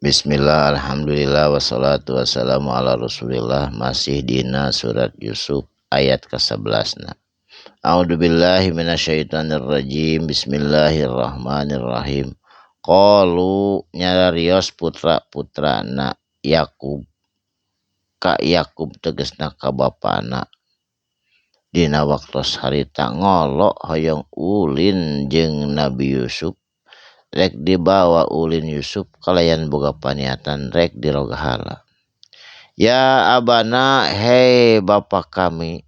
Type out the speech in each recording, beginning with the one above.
Bismillah, alhamdulillah, wassalatu wassalamu ala rasulillah. Masih dina surat Yusuf ayat ke-11. A'udzubillahi minasyaitonirrajim. Bismillahirrahmanirrahim. Qalu nyarios putra-putrana Yakub, ka Yakub tegesna ka bapana. Dina waktos harita ngolo hoyong ulin jeung Nabi Yusuf, rek dibawa ulin Yusuf kalayan boga paniatan rek dirogahala. Ya abana, hei bapak kami,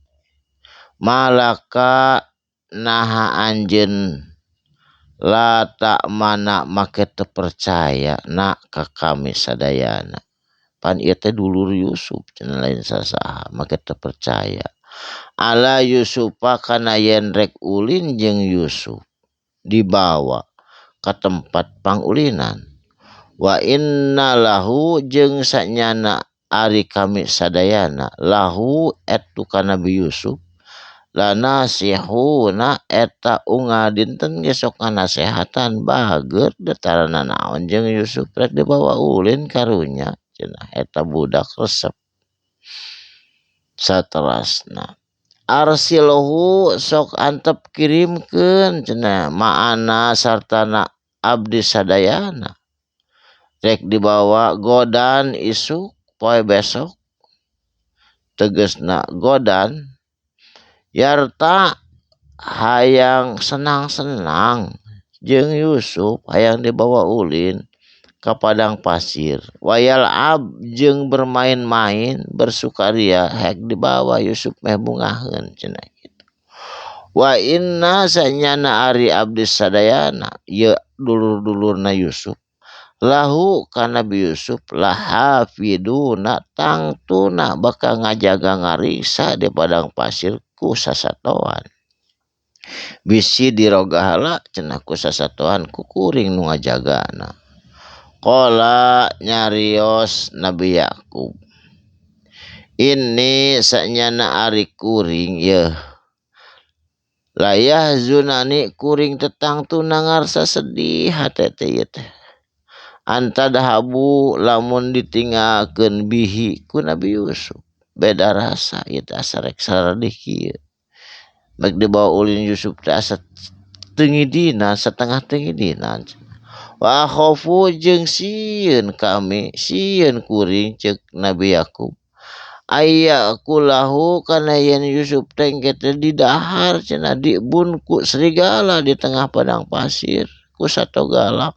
malaka naha anjen la tak mana make terpercaya nak ka kami sadayana. Pan ieu teh dulur Yusuf cenah lain sasaha make terpercaya. Ala Yusufa kana yen rek ulin jeung Yusuf dibawa ke tempat pangulinan. Wa inna lahu jeung sanyana ari kami sadayana lahu etu ka Nabi Yusuf lana sihuna eta unga dinten gesok nasehatan bager detarana naon jeung Yusuf rek dibawa ulin karunya cenah eta budak resep. Saterasna arsilhu sok antep kirimkeun cenah ma'ana sartana abdi sadayana rek dibawa godan isuk poe besok tegesna godan yarta hayang senang-senang jeung Yusuf hayang dibawa ulin ka padang pasir wayal ab jeung bermain-main bersukaria hek dibawa Yusuf meh bungaheun cenah kitu. Wa inna sanyana ari abdi sadayana ye dulur-dulurna Yusuf lahu kana Nabi Yusuf lahafiduna tangtuna bakal ngajaga ngariksa di padang pasir ku sasatoan. Bisi dirogahala cenah ku sasatoan ku kuring nu ngajagana. Qala nyarios Nabi Yakub, ini sanyana ari kuring yeuh layah zunani kuring tetangtuna ngarsa sedih hate teh ieu teh. Anta dahabu lamun ditinggalkeun bihi ku Nabi Yusuf beda rasa ieu teh asa rek saradih kieu. Bek dibawa ulin Yusuf teh asa teungidina satengah teungidina. Wa khofu jeung sieun kami sieun kuring ceuk Nabi Yakub aya kulahu kana yen Yusuf teh engke teh didahar cenah dibun ku serigala di tengah padang pasir ku satogalak.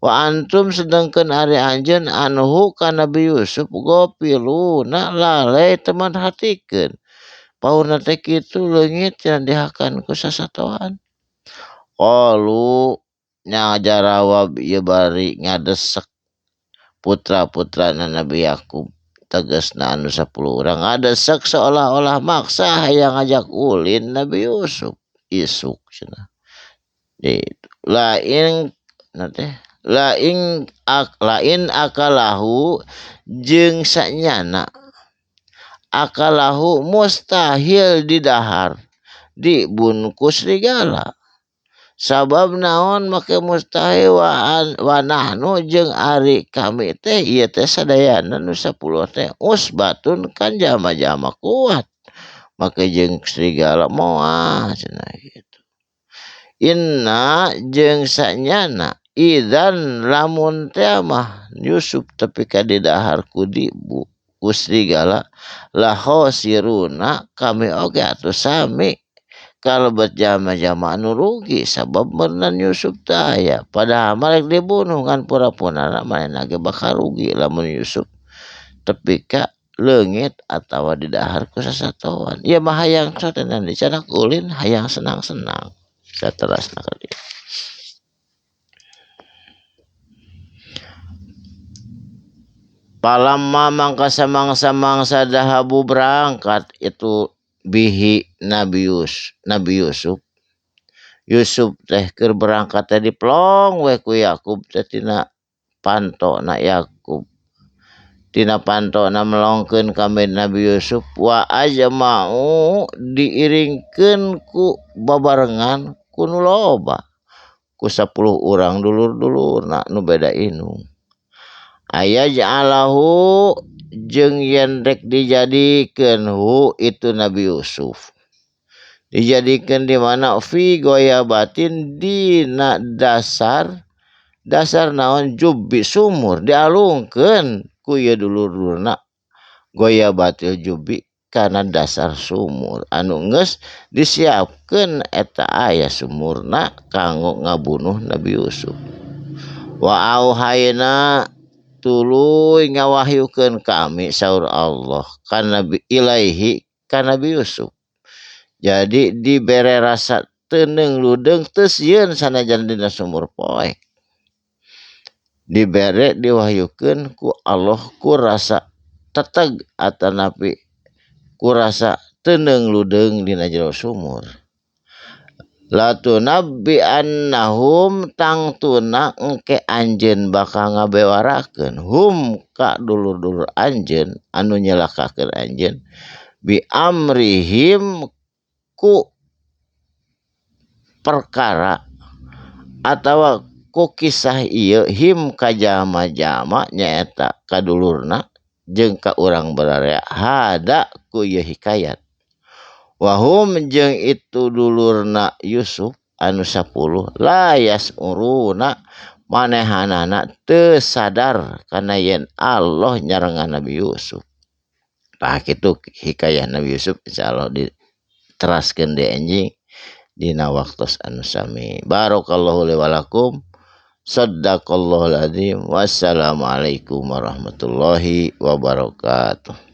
Wa antum sedengkeun ari anjeun anhu ka Nabi Yusuf gopiluna lalai teman hatikeun. Paurna teh kitu leungit cenah dihakan ku sasatoan. Qalu nya jarawab ieu bari ngadesek putra-putrana Nabi Yakub tegasna anu 10 urang ngadesek seolah-olah maksa hayang ngajak ulin Nabi Yusuf isuk cenah. Lain akalahu jeung sanyana akalahu mustahil didahar dibungkus serigala. Sabab naon make mustahil wa nahnu jeung ari kami teh ieu teh sadayana nu 10 teh usbatun kan jama-jama kuat make jeung serigala moal cenah kitu. Inna jeung sanyana idzan lamun teh mah Yusuf tepi ka didahar ku dibu ku serigala la khosiruna kami oge atuh sami kalebet jama-jama anu rugi sabab meurnan Yusuf teh aya padahal marek dibunuh ngan pura-purana manehna ge bakal rugi lamun Yusuf tepi ka leungit atawa didahar ku sasatoan. Ieu mah hayang sotenan dicanak ulin hayang senang-senang. Saterasna ka dieu. Palamma mangka samangsa-mangsa dahabu berangkat itu bihi Nabi Yusuf. Yusuf teh keur berangkat teh diplong we ku Yakub teh tina pantona Yakub. Tina pantona melongkeun ka Nabi Yusuf wa ajma'u diiringkeun ku babarengan ku nu loba ku 10 urang dulur-dulurna nu beda inung. ayaj'alahu jeung yen rek dijadikeun hu itu Nabi Yusuf dijadikeun di mana fi goyabatin dina dasar naon jubbi sumur dialungkeun ku ieu dulur-dulurna goyabatil jubbi kana dasar sumur anu geus disiapkeun eta aya sumurna kanggo ngabunuh Nabi Yusuf. Wa auhayna tuluy ngawahyukeun kami saur Allah kana ilaihi kana Nabi Yusuf. Jadi dibere rasa teuneng ludeung teu sieun sanajan dina sumur poek. Dibere diwahyukeun ku Allah ku rasa teteg atanapi ku rasa teuneng ludeung dina jero sumur. Latunabbi annahum tangtuna engke anjeun bakal ngabewarakeun hum ka dulur-dulur anjeun anu nyelakakeun anjeun bi amrihim ku perkara atawa ku kisah ieu him ka jalma-jalma nyaeta kadulurna jeung ka urang bararea hada ku ieu hikayat. Wahum jeung itu dulurna Yusuf anu 10 layas uruna manehanana teu sadar kana yen Allah nyarengan Nabi Yusuf. Tah kitu hikayat Nabi Yusuf insyaallah diteraskeun deui anjing dina waktos anu sami. Barakallahu li wa lakum. Shadaqallahul adzim. Wassalamualaikum warahmatullahi wabarakatuh.